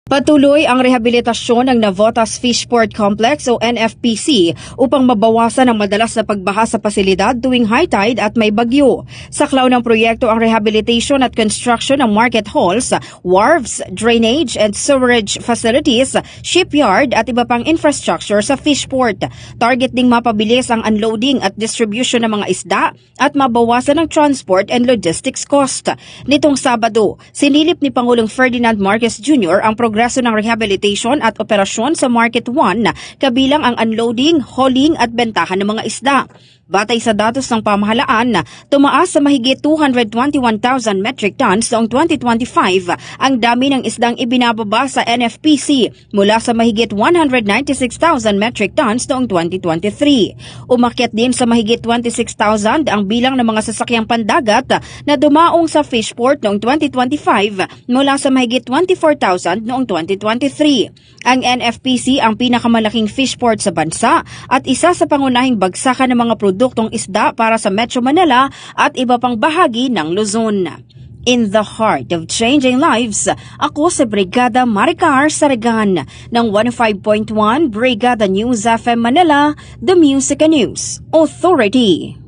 Patuloy ang rehabilitasyon ng Navotas Fishport Complex o NFPC upang mabawasan ang madalas na pagbaha sa pasilidad tuwing high tide at may bagyo. Saklaw ng proyekto ang rehabilitation at construction ng market halls, wharves, drainage and sewerage facilities, shipyard at iba pang infrastructure sa Fishport. Target ding mapabilis ang unloading at distribution ng mga isda at mabawasan ang transport and logistics cost. Nitong Sabado, sinilip ni Pangulong Ferdinand Marcos Jr. ang progreso ng rehabilitation at operasyon sa Market 1 kabilang ang unloading, hauling at bentahan ng mga isda. Batay sa datos ng pamahalaan, tumaas sa mahigit 221,000 metric tons noong 2025 ang dami ng isdang ibinababa sa NFPC mula sa mahigit 196,000 metric tons noong 2023. Umakyat din sa mahigit 26,000 ang bilang ng mga sasakyang pandagat na dumaong sa Fishport noong 2025 mula sa mahigit 24,000 noong 2023. Ang NFPC ang pinakamalaking fishport sa bansa at isa sa pangunahing bagsakan ng mga produktong isda para sa Metro Manila at iba pang bahagi ng Luzon. In the heart of changing lives, ako si Brigada Maricar Saragan ng 105.1 Brigada News FM Manila, The Music and News Authority.